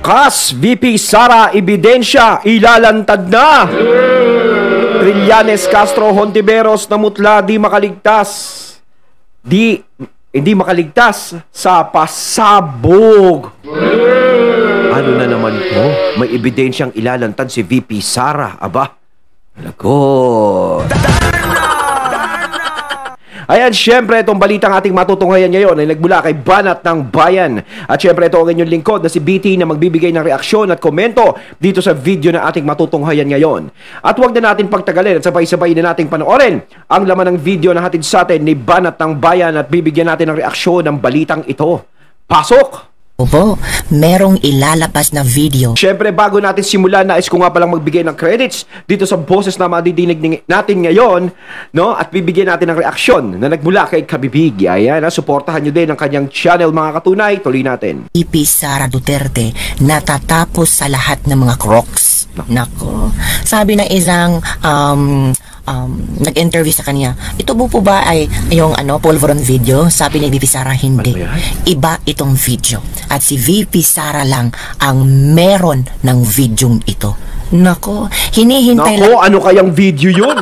Wakas, VP Sara ebidensya ilalantad na. Trillanes, Castro, Hontiveros namutla di makaligtas. Hindi makaligtas sa pasabog. Ano na naman to? May ebidensyang ilalantad si VP Sara. Aba, lagot. Ayan, syempre, itong balitang ating matutunghayan ngayon ay nagmula kay Banat ng Bayan. At syempre, ito ang inyong lingkod na si BT na magbibigay ng reaksyon at komento dito sa video na ating matutunghayan ngayon. At huwag na natin pagtagalin at sabay-sabay na nating panoorin ang laman ng video na hatid sa atin ni Banat ng Bayan at bibigyan natin ng reaksyon ng balitang ito. Pasok! Opo, merong ilalabas na video. Siyempre, bago natin simulan, nais ko nga palang magbigay ng credits dito sa boses na madidinig natin ngayon, no? At bibigyan natin ng reaksyon na nagmula kay Kabibig. Ayan, suportahan nyo din ang kanyang channel, mga katunay. Tuloy natin. VP Sara Duterte natatapos sa lahat ng mga crocs. Nako. Sabi ng isang nag-interview sa kanya, ito po ba ay yung Polvoron video? Sabi ni VP Sara, hindi. Iba itong video. At si VP Sara lang ang meron ng videong ito. Nako, hinihintay lang. Nako, ano kayang video yun?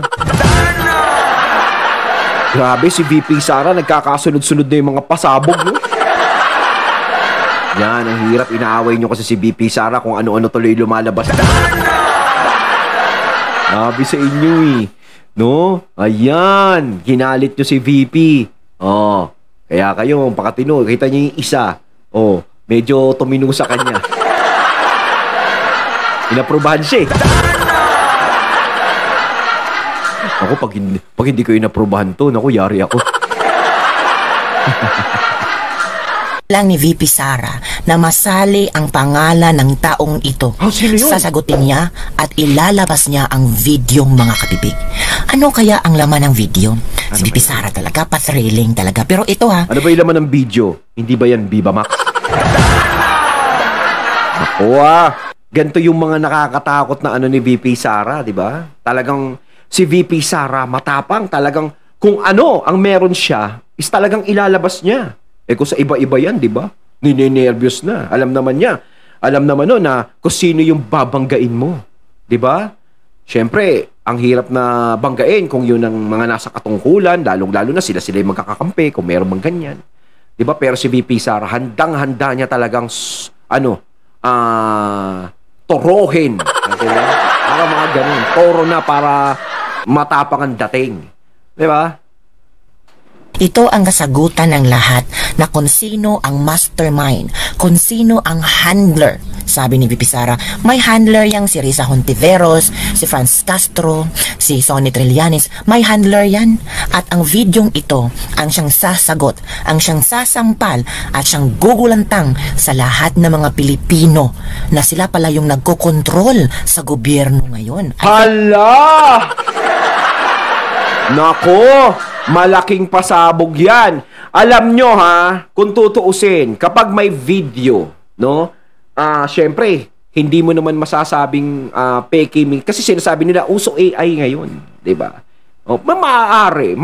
Grabe, si VP Sara nagkakasunod-sunod na yung mga pasabog, no? Yan, ang hirap. Inaaway nyo kasi si VP Sara kung ano-ano tuloy lumalabas. Sabi sa inyo eh. No? Ayan. Ginalit nyo si VP. Oh. Kaya kayo, pakatino. Kita nyo yung isa. Oh. Medyo tumino sa kanya. Inaprubahan siya eh. Ako, pag hindi ko inaprubahan to, naku, yari ako. Lang ni VP Sara na masali ang pangalan ng taong ito. Sino yun? Sasagutin niya at ilalabas niya ang videong mga kabibig. Ano kaya ang laman ng video? Si VP Sara talaga, pa-thrilling talaga. Pero ito Ano ba yung laman ng video? Hindi ba yan Viva Max? Ako ganito yung mga nakakatakot na ni VP Sara, di ba? Talagang si VP Sara matapang, talagang kung ano ang meron siya, is talagang ilalabas niya. Eh kung sa iba-iba yan, di ba? Ninenervyos na. Alam naman niya. Alam naman na kung sino yung babanggain mo. Di ba? Siyempre, ang hirap na banggain kung yun ang mga nasa katungkulan, lalong-lalo na sila yung magkakakampi, kung meron bang ganyan. Di ba? Pero si VP Sara, handang-handa niya talagang, torohin. Diba? Mga ganun. Toro na para matapang ang dating. Di ba? Ito ang kasagutan ng lahat na kung sino ang mastermind, kung sino ang handler. Sabi ni VP Sara, may handler yang si Risa Hontiveros, si Franz Castro, si Sonny Trillanes, may handler yan. At ang videong ito, ang siyang sasagot, ang siyang sasampal, at siyang gugulantang sa lahat ng mga Pilipino na sila pala yung nagkokontrol sa gobyerno ngayon. Hala! Nako! Malaking pasabog yan. Alam nyo kung tutuusin, kapag may video, no? Syempre, hindi mo naman masasabing peke. Kasi sinasabi nila, uso AI ngayon. Diba? O, maaari.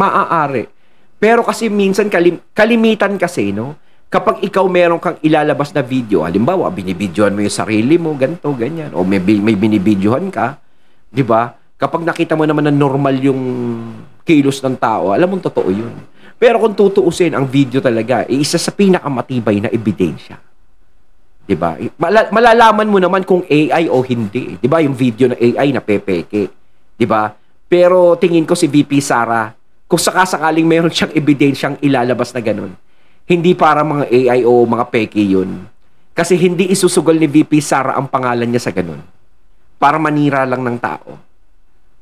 Pero kasi minsan, kalimitan kasi, no? Kapag ikaw meron kang ilalabas na video, halimbawa, binibidyohan mo yung sarili mo, ganito, ganyan. O may binibidyohan ka, diba? Kapag nakita mo naman na normal yung kilos ng tao, alam mong totoo yun. Pero kung tutuusin, ang video talaga, isa sa pinakamatibay na ebidensya. Diba? Malalaman mo naman kung AI o hindi. Diba? Yung video na AI na pepeke. Diba? Pero tingin ko si VP Sara, kung sakasakaling meron siyang ebidensyang ilalabas na ganun, hindi para mga AI o mga peke yun. Kasi hindi isusugal ni VP Sara ang pangalan niya sa ganun. Para manira lang ng tao.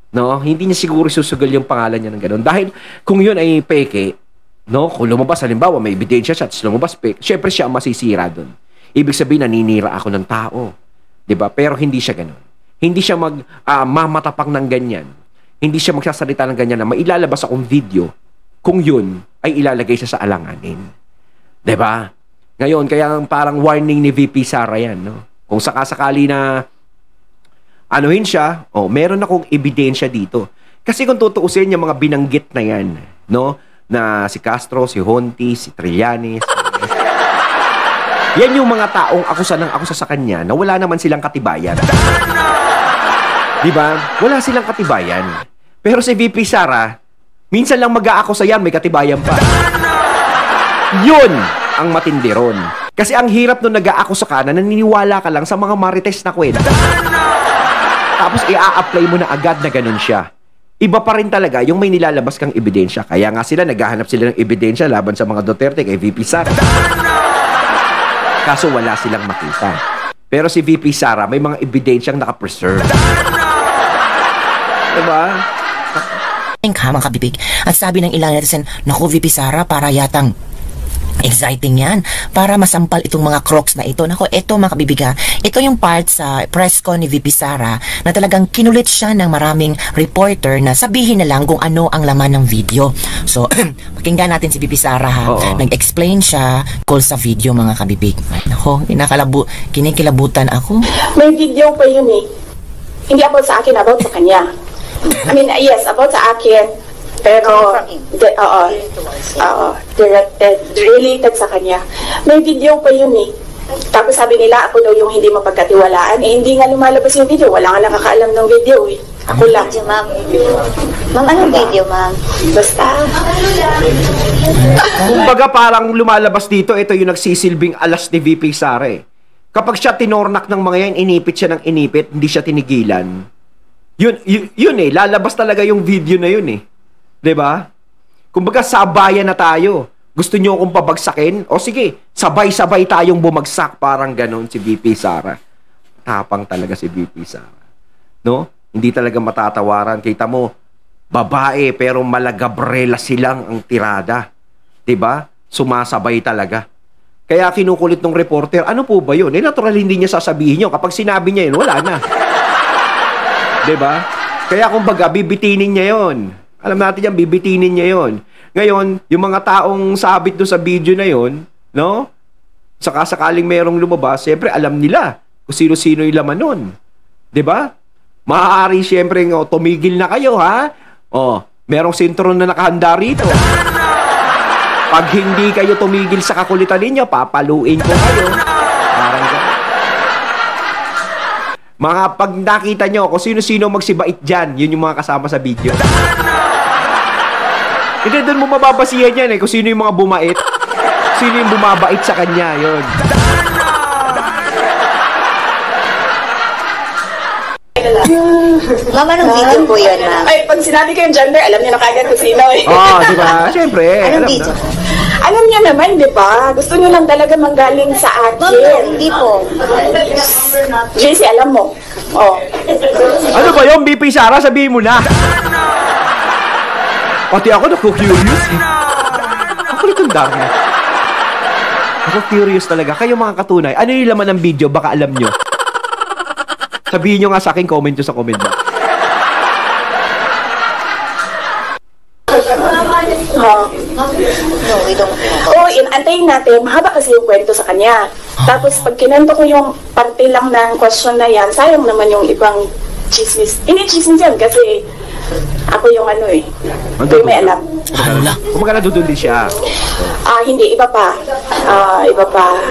No, hindi niya siguro susugal yung pangalan niya ng gano'n. Dahil kung yun ay peke, no, kung lumabas, halimbawa, may ebidensya siya, at lumabas peke, syempre siya ang masisira doon. Ibig sabihin, naninira ako ng tao. Diba? Pero hindi siya gano'n. Hindi siya mamatapang ng ganyan. Hindi siya magsasalita ng ganyan na mailalabas akong video kung yun ay ilalagay siya sa alanganin. Diba? Ngayon, kaya parang warning ni VP Sara yan, no? Kung sakasakali na anuhin siya, meron akong ebidensya dito. Kasi kung tutuusin yung mga binanggit na yan, no? Na si Castro, si Honti, si Trillanes, Yan yung mga taong akusa ng akusa sa kanya na wala naman silang katibayan. Di ba? Wala silang katibayan. Pero si VP Sara, minsan lang mag-aakusa yan, may katibayan pa. Yun ang matindi ron. Kasi ang hirap nung nag-aakusa ka na naniniwala ka lang sa mga marites na kwento. Tapos i-a-apply mo na agad na ganun siya. Iba pa rin talaga yung may nilalabas kang ebidensya. Kaya nga sila, naghahanap sila ng ebidensya laban sa mga Duterte kay VP Sara. Kaso wala silang makita. Pero si VP Sara, may mga ebidensyang nakapreserve. Diba? Ka, mga kabibig. At sabi ng ilang netizen, naku, VP Sara, para yatang exciting yan. Para masampal itong mga crocs na ito. Naku, ito mga kabibig ha. Ito yung part sa press con ni VP Sara na talagang kinulit siya ng maraming reporter na sabihin na lang kung ano ang laman ng video. So, pakinggan natin si VP Sara ha. Nag-explain siya tungkol sa video mga kabibig. Naku, kinikilabutan ako. May video pa yun eh. Hindi about sa akin, about sa kanya. I mean, yes, about sa akin. Pero, related sa kanya. May video pa yun eh. Tapos sabi nila, ako daw yung hindi mapagkatiwalaan. Eh, hindi nga lumalabas yung video. Wala nga nakakaalam ng video eh. Ako lang. Video, ma'am. Ma'am, anong video, ma'am? Basta. Kumbaga parang lumalabas dito, ito yung nagsisilbing alas ni VP Sara eh. Kapag siya tinornak ng mga yan, inipit siya ng inipit, hindi siya tinigilan. Yun eh, lalabas talaga yung video na yun eh. 'Di ba? Kumbaga sabayan na tayo. Gusto niyo akong pabagsakin? O sige, sabay-sabay tayong bumagsak, parang ganon si VP Sara. Tapang talaga si VP Sara. No? Hindi talaga matatawaran. Kita mo, babae pero malagabrela silang ang tirada. 'Di ba? Sumasabay talaga. Kaya kinukulit ng reporter, ano po ba yun? Natural hindi niya sasabihin yun. Kapag sinabi niya yun, wala na. 'Di ba? Kaya kumbaga, bibitinin niya yun. Alam natin yan, bibitinin niya yun. Ngayon, yung mga taong sabit doon sa video na yun, no? Sakaling merong lumabas, siyempre alam nila kung sino-sino yung laman nun. 'Di ba? Maaari siyempre, tumigil na kayo, ha? Merong sintron na nakahanda rito. Pag hindi kayo tumigil sa kakulitan ninyo, papaluin ko kayo. Parang gano'n. Mga pag nakita nyo kung sino-sino magsibait dyan, yun yung mga kasama sa video. Hindi, doon mo mababasihan yan eh, kung sino yung mga bumait. Sino yung bumabait sa kanya, yun. Ma'am, anong video po yun, ma'am? Ay, pag sinabi ko yung gender, alam niyo na kagad kung sino eh. Di ba? Siyempre. Anong video? Alam niya naman, di ba? Gusto niyo lang talaga manggaling sa Ma'am, akin. hindi po. JC, alam mo. Ano ba yung BP Sara? Sabihin mo na. Pati ako naku-curious eh. Ako nitong dami. Ako curious talaga. Kayo mga katunay, ano yung laman ng video? Baka alam nyo. Sabihin nyo nga sa akin, comment nyo sa comment box. No, we don't know. Antayin natin. Mahaba kasi yung kwento sa kanya. Tapos pag kinento ko yung parte lang ng question na yan, sayang naman yung ibang chismis. Hindi chismis yan kasi ako yung ano eh. Ako yung may alam. Kumagana doon din siya. Hindi. Iba pa. Iba pa.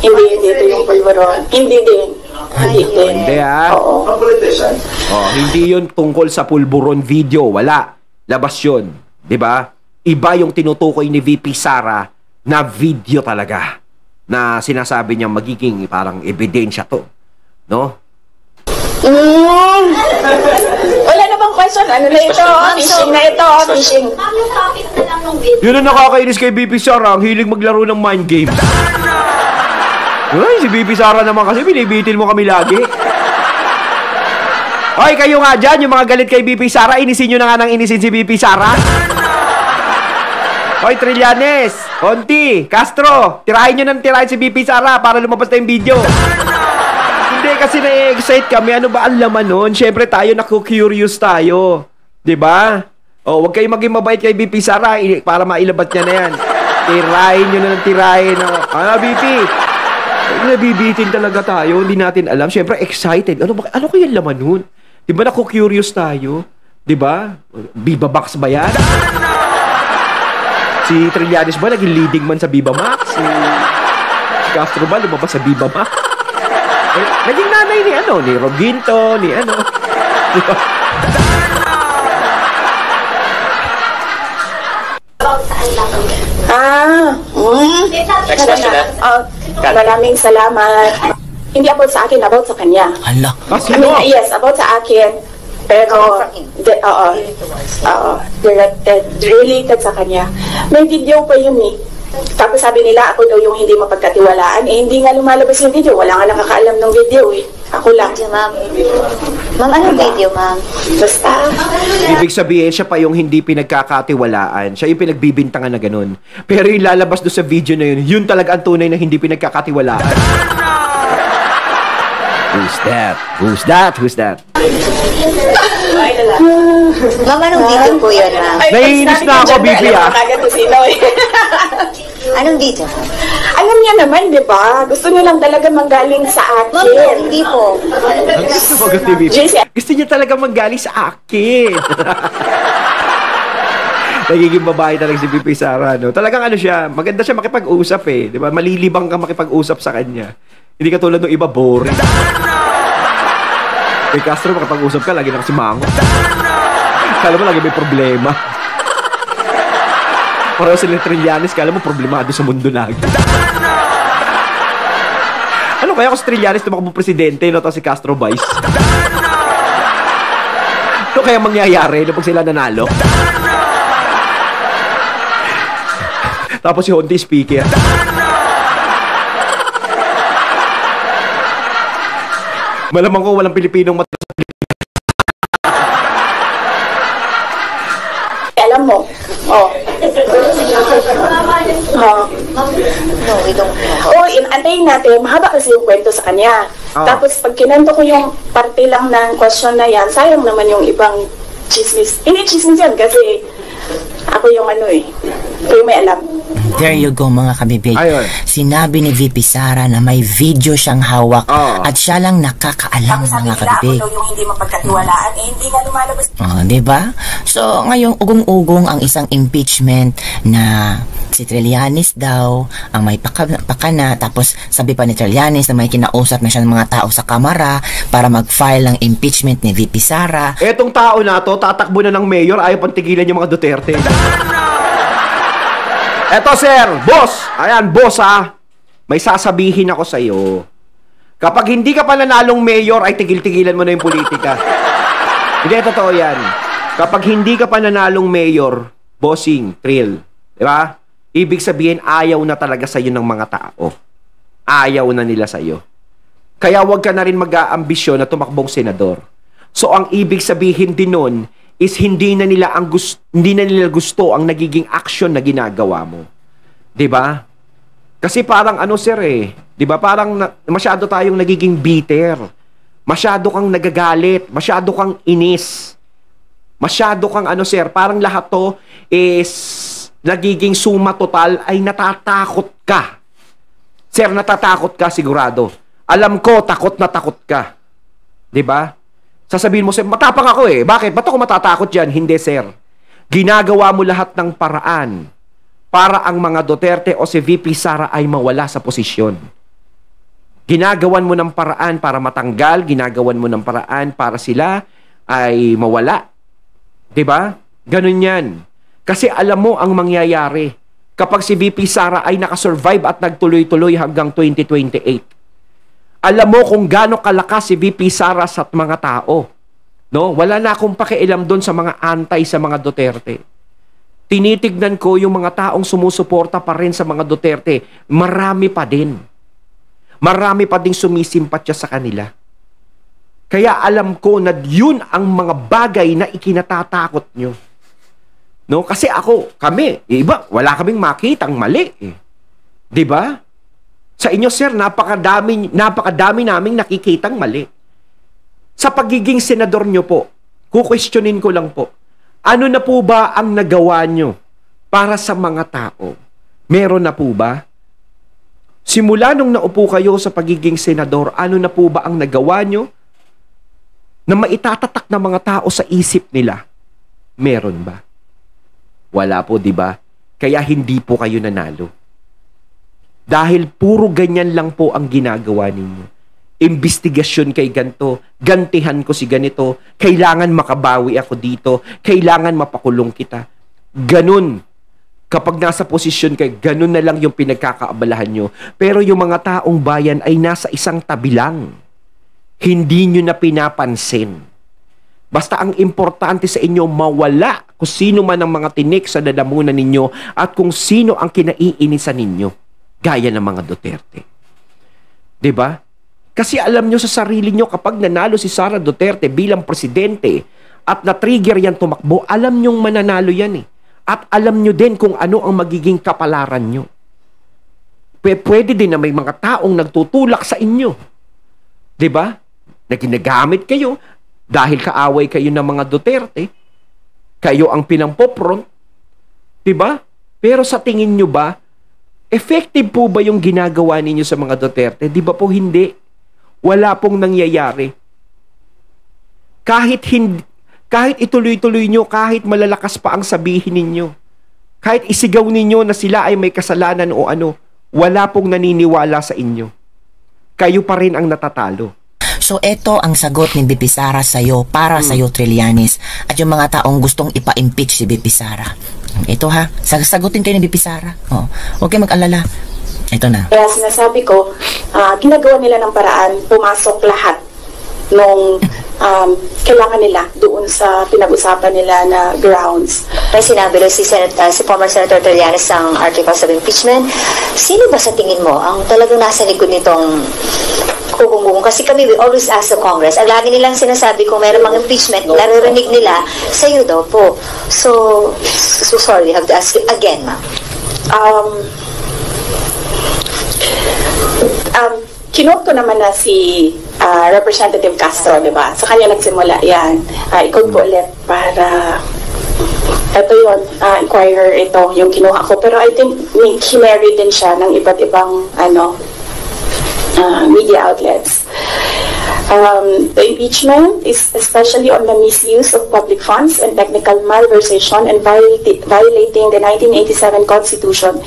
Hindi ito yung pulburon. Hindi din. Hindi Oo. Hindi yun tungkol sa pulburon video. Wala. Labas yun. Diba? Iba yung tinutukoy ni VP Sara na video talaga. Na sinasabi niya magiging parang ebidensya to. No? Wala na bang question? Ano na ito? Fishing na ito. Fishing. Yun ang nakakainis kay VP Sara. Ang hilig maglaro ng mind game. Ay, si VP Sara naman kasi binibitin mo kami lagi. Hoy, kayo nga dyan, yung mga galit kay VP Sara, inisin nyo na nga nang inisin si VP Sara. Hoy, Trillanes, Conti, Castro, tirahin nyo nang tirahin si VP Sara para lumabas na yung video. Hindi, kasi na-excite kami. Ano ba ang laman nun? Siyempre tayo, naku-curious tayo. Diba? Huwag kayo maging mabait kay VP Sara para mailabat niya na yan. Tirahin nyo na ng tirahin. VP, nabibitin talaga tayo. Hindi natin alam. Siyempre, excited. Ano kaya laman nun? Diba naku-curious tayo? Diba? Viva Max ba yan? Si Trillanes ba naging leading man sa Viva Max? Castro ba lumabas sa Viva Max? Naging nanay ni Roginto, ni ano. Diba? Maraming salamat. Hindi about sa akin, about sa kanya. Hala. Yes, about sa akin. Pero, directed, related sa kanya. May video pa yun eh. Tapos sabi nila, ako daw yung hindi mapagkatiwalaan. Hindi nga lumalabas yung video. Wala nga nakakaalam ng video eh. Ako lang. Ma'am. Ma'am, anong video, ma'am? Basta. Ibig sabihin, siya pa yung hindi pinagkakatiwalaan. Siya yung pinagbibintangan na ganun. Pero yung lalabas doon sa video na yun talaga ang tunay na hindi pinagkakatiwalaan. Who's that? Ma'am, anong video po yun, ma'am? Naiinis na ako, Bibi, ah. Anong video? Alam niya naman, di ba? Gusto niya lang talaga manggaling sa Ma'am, akin. hindi po. Gusto niya talaga manggaling sa akin. Nagiging babae talaga si Pipi Sara, no? Talagang ano siya, maganda siya makipag-usap eh. Di ba? Malilibang ka makipag-usap sa kanya. Hindi ka tulad ng iba, boring. Kay Castro, makipag-usap ka, lagi na kasi mango. Kala mo lagi may problema. Pareho sila Trillanes, kala mo problemado sa mundo lagi. Ano kaya kung si Trillanes tumakbo presidente, no? Tapos si Castro vice? Ano kaya mangyayari no, pag sila nanalo? Tapos si Honti speaker. Malamang ko walang Pilipinong mata sa Pilipinas. Alam mo. No, we don't know. Antayin natin. Mahaba kasi yung kwento sa kanya. Tapos pag kinento ko yung parte lang ng question na yan, sayang naman yung ibang chismis. Hindi chismis yan kasi ako yung kayo may alam. There you go mga kabibig. Ayun. Sinabi ni VP Sara na may video siyang hawak at siya lang nakakaalam mga kabibig. Ako daw yung hindi mapagkatiwalaan, hindi nga lumalabas. Diba? So, ngayong ugong-ugong ang isang impeachment na si Trillanes daw ang may pakana, tapos sabi pa ni Trillanes na may kinausap na siya ng mga tao sa kamara para mag-file ng impeachment ni VP Sara. Etong tao na to, tatakbo na ng mayor, ayaw pang tigilan yung mga Duterte. Eto sir, boss! Ayan, boss ha. May sasabihin ako sa'yo. Kapag hindi ka pa nanalong mayor, ay tigil-tigilan mo na yung politika. Hindi, totoo yan. Kapag hindi ka pa nanalong mayor, bossing, Trill, di ba? Ibig sabihin, ayaw na talaga sa'yo ng mga tao. Ayaw na nila sa'yo. Kaya huwag ka na rin mag-aambisyon na tumakbong senador. So, ang ibig sabihin din nun, is hindi na nila gusto ang nagiging action na ginagawa mo. 'Di ba? Kasi parang sir 'di ba? Parang masyado tayong nagiging bitter. Masyado kang nagagalit, masyado kang inis. Masyado kang sir, parang lahat to is nagiging suma total ay natatakot ka. Sir, natatakot ka sigurado. Alam ko takot na takot ka. 'Di ba? Sasabihin mo, sir, matapang ako Bakit? Ba't ako matatakot dyan? Hindi, sir. Ginagawa mo lahat ng paraan para ang mga Duterte o si VP Sara ay mawala sa posisyon. Ginagawan mo ng paraan para matanggal, ginagawan mo ng paraan para sila ay mawala. 'Di ba? Ganun yan. Kasi alam mo ang mangyayari kapag si VP Sara ay nakasurvive at nagtuloy-tuloy hanggang 2028. Alam mo kung gaano kalakas si VP Sara sa mga tao. No? Wala na akong pakialam doon sa mga antay sa mga Duterte. Tinitignan ko yung mga taong sumusuporta pa rin sa mga Duterte. Marami pa din. Marami pa ding sumisimpatya sa kanila. Kaya alam ko na yun ang mga bagay na ikinatatakot nyo. No? Kasi kami, iba, wala kaming makitang mali. Di ba? Sa inyo, sir, napakadami naming nakikitang mali. Sa pagiging senador nyo po, kukwestiyonin ko lang po, ano na po ba ang nagawa nyo para sa mga tao? Meron na po ba? Simula nung naupo kayo sa pagiging senador, ano na po ba ang nagawa nyo na maitatatak ng mga tao sa isip nila? Meron ba? Wala po, di ba? Kaya hindi po kayo nanalo. Dahil puro ganyan lang po ang ginagawa ninyo. Investigasyon kay ganito, gantihan ko si ganito, kailangan makabawi ako dito, kailangan mapakulong kita. Ganun. Kapag nasa posisyon kayo, ganun na lang yung pinagkakaabalahan nyo. Pero yung mga taong bayan ay nasa isang tabi lang. Hindi nyo na pinapansin. Basta ang importante sa inyo, mawala kung sino man ang mga tinik sa dadamunan ninyo at kung sino ang kinaiinisan ninyo. Gaya ng mga Duterte. 'Di ba? Kasi alam nyo sa sarili nyo, kapag nanalo si Sara Duterte bilang presidente at na-trigger yan tumakbo, alam nyong mananalo yan eh. At alam nyo din kung ano ang magiging kapalaran nyo. Pwede din na may mga taong nagtutulak sa inyo. 'Di ba? Na ginagamit kayo dahil kaaway kayo ng mga Duterte. Kayo ang pinampopront. 'Di ba? Pero sa tingin nyo ba, effective po ba yung ginagawa ninyo sa mga Duterte? Di ba po hindi? Wala pong nangyayari. Kahit ituloy-tuloy nyo, kahit malalakas pa ang sabihin ninyo, kahit isigaw ninyo na sila ay may kasalanan o ano, wala pong naniniwala sa inyo. Kayo pa rin ang natatalo. So eto ang sagot ni BP Sara sa'yo, para sa'yo Trillanes, at yung mga taong gustong ipa-impeach si BP Sara. Ito ha, sagutin kayo ni BP Sara. Oh, huwag kayo mag-alala. Ito na. Kaya sinasabi ko, ginagawa nila ng paraan, pumasok lahat nung kailangan nila doon sa pinag-usapan nila na grounds. May sinabi rin si former Senator Trillanes ng articles of impeachment. Sino ba sa tingin mo ang talagang nasa likod nitong kukungkung? Kasi kami, we always ask the Congress. Ang lagi nilang sinasabi kung meron mga impeachment, naririnig nila, sa'yo daw po. So sorry, I have to ask you again, ma'am. Kinote ko naman na si Representative Castro, di ba? Sa kanya nagsimula yan. Ikot ko ulit para ito yun, inquirer ito, yung kinuha ko. Pero I think hinary din siya ng iba't ibang media outlets. The impeachment is especially on the misuse of public funds and technical malversation and violating the 1987 Constitution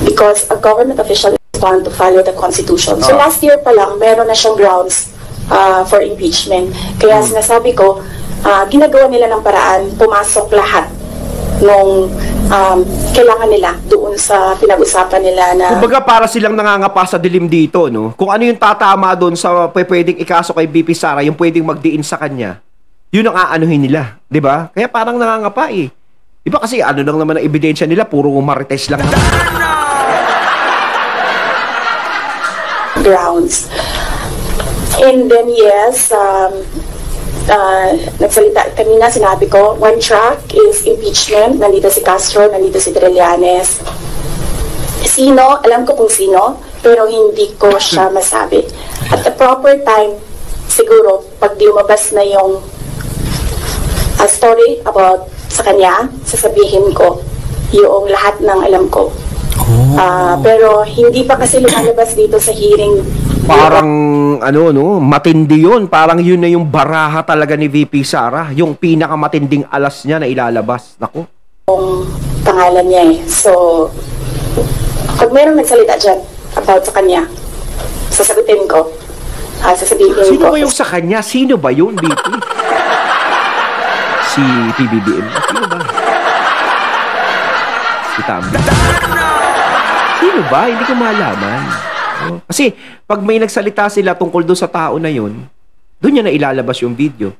because a government official is bound to follow the Constitution. So last year pa lang, meron na siyang grounds for impeachment. Kaya sinasabi ko, ginagawa nila ng paraan, pumasok lahat nung kailangan nila doon sa pinag-usapan nila na... Kumbaga para silang nangangapa sa dilim dito, no? Kung ano yung tatama doon sa pwedeng ikaso kay BP Sara, yung pwedeng magdiin sa kanya, yun ang aanuhin nila, di ba? Kaya parang nangangapa eh. Di ba kasi ano lang naman ang ebidensya nila, puro marites lang naman. Grounds. And then yes, nagsalita kanina, sinabi ko, one track is impeachment. Nandito si Castro, nandito si Trillanes. Sino? Alam ko kung sino, pero hindi ko siya masabi. At the proper time, siguro, pag lumabas na yung story about sa kanya, sasabihin ko yung lahat ng alam ko. Pero hindi pa kasi lumalabas dito sa hearing. Parang matindi yun. Parang yun na yung baraha talaga ni VP Sara. Yung pinakamatinding alas niya na ilalabas. Naku. Yung pangalan niya eh. So, pag mayroong nagsalita dyan about sa kanya, sasagutin ko. Sasabihin ko. Sino ba yung sa kanya? Sino ba yun, VP? Si PBBM. Sino ba? Si Tambi. Sino ba? Hindi ko malaman. Kasi pag may nagsalita sila tungkol doon sa tao na yun, doon niya na ilalabas yung video.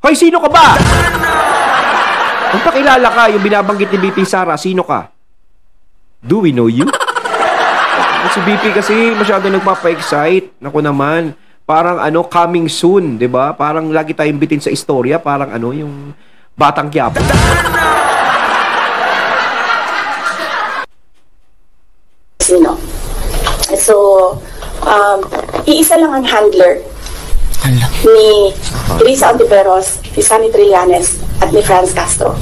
Hoy, sino ka ba? Kung pakilala ka, yung binabanggit ni BP Sara, sino ka? Do we know you? Si BP kasi masyado nagpapa-excite. Naku naman, parang coming soon, 'di ba? Parang lagi tayong bitin sa istorya, parang yung Batang Quiapo. Sino? So, iisa lang ang handler ni Risa Ontiveros, ni Sunny Trillanes, at ni Franz Castro.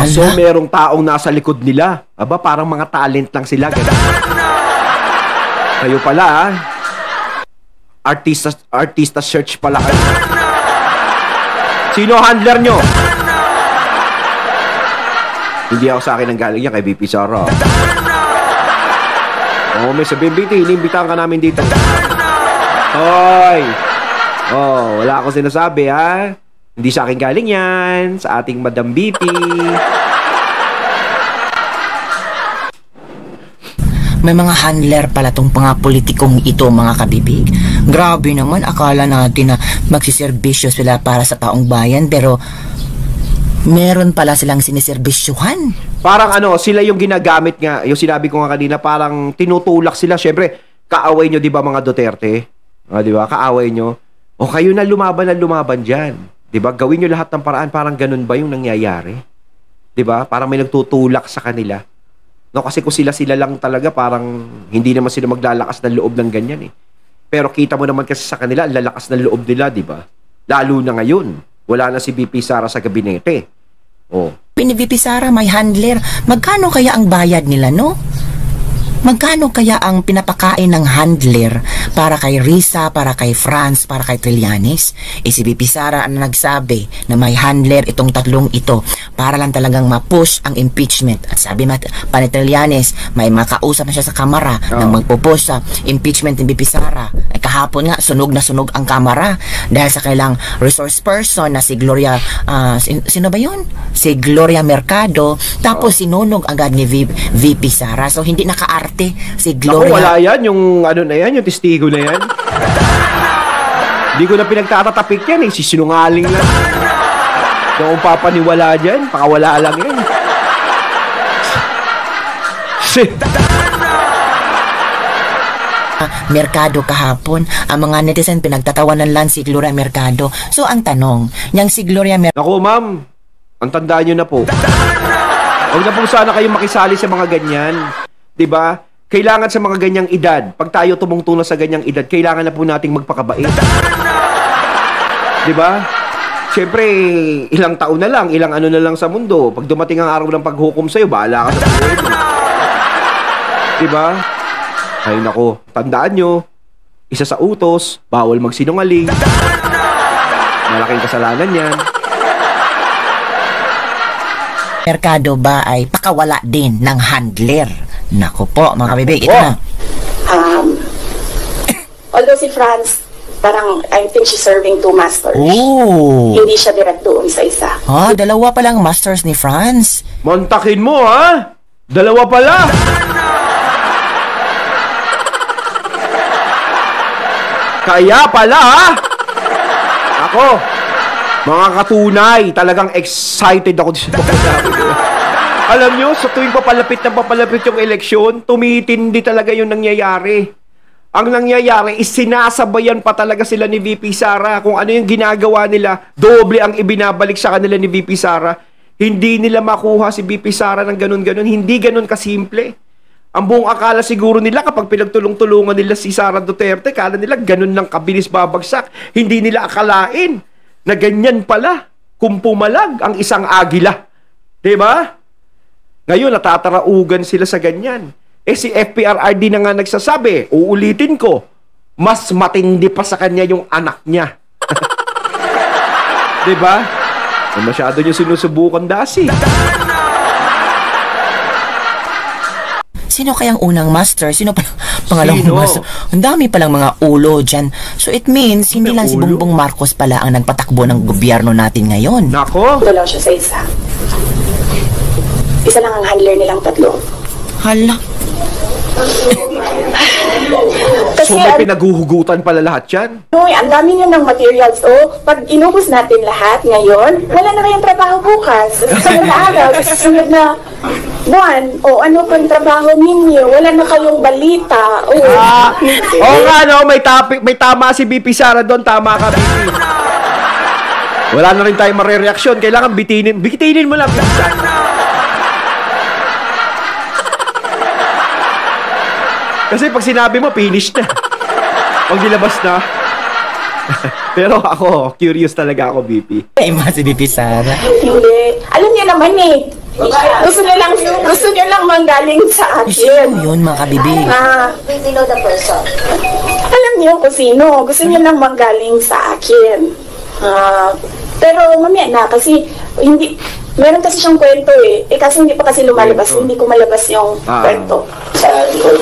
So, merong taong nasa likod nila. Aba, parang mga talent lang sila. Kayo pala, Artista search pala kayo. Sino handler nyo? Hindi ako sa akin ang galing yan kay VP Sara. Oh, Miss BBT, inimbitahan ka namin dito. Hoy! Oh, wala akong sinasabi, ha? Hindi sa akin galing yan. Sa ating Madam BP. May mga handler pala tong mga politikong ito, mga kabibig. Grabe naman, akala natin na magsiservisyo sila para sa taong bayan, pero meron pala silang siniservisyuhan. Parang ano, sila yung ginagamit nga, yung sinabi ko nga kanina, parang tinutulak sila. Syempre, kaaway nyo, di ba mga Duterte? Di ba? Kaaway nyo. O kayo na lumaban dyan. Di ba? Gawin nyo lahat ng paraan. Parang ganun ba yung nangyayari? Di ba? Parang may nagtutulak sa kanila. No, kasi kung sila lang talaga, parang hindi naman sila maglalakas ng loob ng ganyan eh. Pero kita mo naman kasi sa kanila, lalakas ng loob nila, di ba? Lalo na ngayon. Wala na si VP Sara sa gabinete. Oh. VP Sara, may handler. Magkano kaya ang bayad nila, no? Magkano kaya ang pinapakain ng handler para kay Risa, para kay Franz, para kay Trillanes? Si VP Sara ang nagsabi na may handler itong tatlong ito para lang talagang ma-push ang impeachment. At sabi pa ni Trillanes, may makausap na siya sa kamara nang magpo-push sa impeachment ni VP Sara. Ay kahapon nga, sunog na sunog ang kamara dahil sa kailang resource person na si Gloria, sino ba yun? Si Gloria Mercado, tapos sinunog agad ni VP Sara. So hindi nakaarte si Gloria. Ako, wala yan, yung ano na yan, yung testigo na yan. Hindi ko na pinagtatatapik yan eh, sisinungaling lang. Kung papaniwala dyan, pakawala lang yan. Mercado kahapon, ang mga netizen pinagtatawanan lang si Gloria Mercado. So ang tanong, yang si Gloria Mercado... Naku ma'am, ang tandaan nyo na po. Huwag na po sana kayong makisali sa mga ganyan. Diba? Kailangan sa mga ganyang edad, pag tayo tumungtong na sa ganyang edad, kailangan na po nating magpakabait. Diba? Siyempre, ilang taon na lang, ilang ano na lang sa mundo. Pag dumating ang araw ng paghukom sa'yo, bahala ka sa buhay mo. Diba? Ay nako, tandaan nyo, isa sa utos, bawal magsinungaling. Malaking kasalanan yan. Mercado ba ay pakawala din ng handler? Naku po, mga kabibig, ito na. Although si Franz, parang I think she's serving 2 masters. Oh. Hindi siya direct doon sa isa. Dalawa palang masters ni Franz. Montakin mo, ha? Dalawa pala. Kaya pala, ha? Ako, mga katunay, talagang excited ako dito. Alam nyo, sa tuwing papalapit yung eleksyon, tumitindi talaga yung nangyayari. Ang nangyayari is sinasabayan pa talaga sila ni VP Sara. Kung ano yung ginagawa nila, doble ang ibinabalik sa kanila ni VP Sara. Hindi nila makuha si VP Sara ng ganun-ganun. Hindi ganun kasimple. Ang buong akala siguro nila kapag pinagtulong-tulungan nila si Sara Duterte, kala nila ganun lang kabilis babagsak. Hindi nila akalain na ganyan pala kung pumalag ang isang agila. Diba? Ngayon, natataraugan sila sa ganyan. Si FPRRD na nga nagsasabi, uulitin ko, mas matindi pa sa kanya yung anak niya. Diba? Masyado niyo sinusubukan dasi. Sino kayang unang master? Sino palang pangalawang master? Ang dami palang mga ulo dyan. So it means, hindi lang si Bongbong Marcos pala ang nagpatakbo ng gobyerno natin ngayon. Nako! Ito lang siya sa isa. Isa lang ang handler nilang tatlo. Hala. Kasi So may pinaguhugutan pala lahat yan? ang dami niyo ng materials. Pag inubos natin lahat ngayon, wala na kayong trabaho bukas. Susunod na araw, susunod na buwan, ano pang trabaho ninyo? Wala na kayong balita. Nga, no? May tama si BP Sara doon. Tama ka, BP. Wala na rin tayong marereaksyon. Kailangan bitinin mo lang, BP Sara. Kasi pag sinabi mo, finish na. Pag nilabas na. Pero ako, curious talaga ako, BP. Si BP Sara. Hindi. Alam niyo naman gusto niyo lang manggaling sa akin. Sino yun, mga kabibig? We know the person. Alam niyo kung sino. Gusto niyo lang manggaling sa akin. Pero mamaya na kasi hindi Meron kasi siyang kwento eh. Kasi hindi pa kasi lumalabas. Kwento. Hindi ko malabas yung kwento.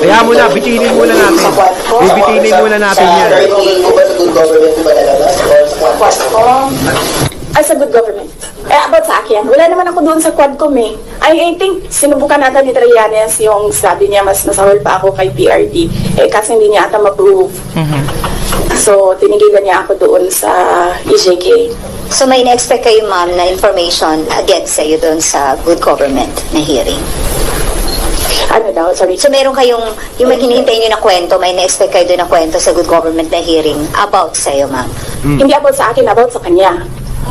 Kaya muna, bitinin muna natin. Bitinin muna natin yan. Ay, sa good government. About sa akin, wala naman ako doon sa Quadcom eh. I think, sinubukan natin ni Trillanes yung sabi niya, mas nasahol pa ako kay PRD. Kasi hindi niya ata ma-prove. So, tinigilan niya ako doon sa EJK. So may na-expect kayo, ma'am, na information against sa'yo doon sa good government na hearing? Ano daw, sorry. So meron kayong, yung hinihintay nyo na kwento, may na-expect kayo doon na kwento sa good government na hearing about sa'yo, ma'am? Hindi about sa akin, about sa kanya.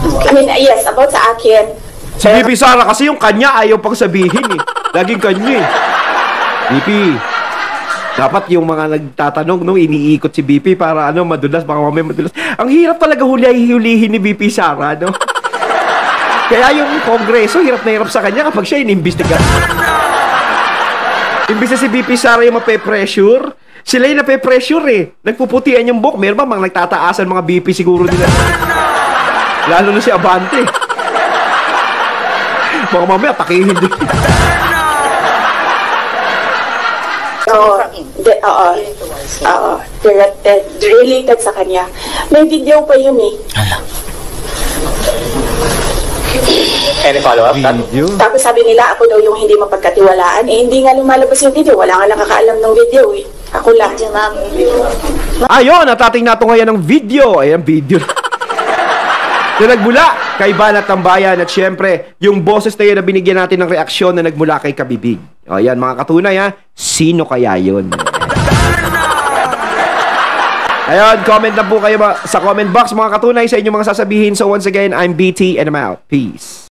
I mean, yes, about sa akin. Si BP Sara kasi yung kanya ayaw pang sabihin eh. Laging kanya eh. BP, dapat yung mga nagtatanong, no, iniikot si BP para madulas, baka mamaya madulas. Ang hirap talaga hulihin ni BP Sara, no? Kaya yung kongreso, hirap na hirap sa kanya kapag siya inimbestiga. Imbis na si BP Sara yung mape-pressure, sila yung nape-pressure eh. Nagpuputian yung buhok. Meron ba mga nagtataasan mga BP siguro nila? Lalo na si Abante. Baka mamaya pakihin din. Oo. Related sa kanya. May video pa yun eh. Any follow-up? Video? Tapos sabi nila, ako daw yung hindi mapagkatiwalaan. Hindi nga lumalabas yung video. Wala nga nakakaalam ng video eh. Ako lang. Ma'am. Ayun, natating nato ngayon ng video. Ayan, video. Na nagmula kay Banat Tambayan at syempre, yung boses na yun na binigyan natin ng reaksyon na nagmula kay Kabibig. O yan, mga katunay ha, sino kaya yun? Ayun, comment na po kayo sa comment box mga katunay sa inyong mga sasabihin. So once again, I'm BT and I'm out. Peace.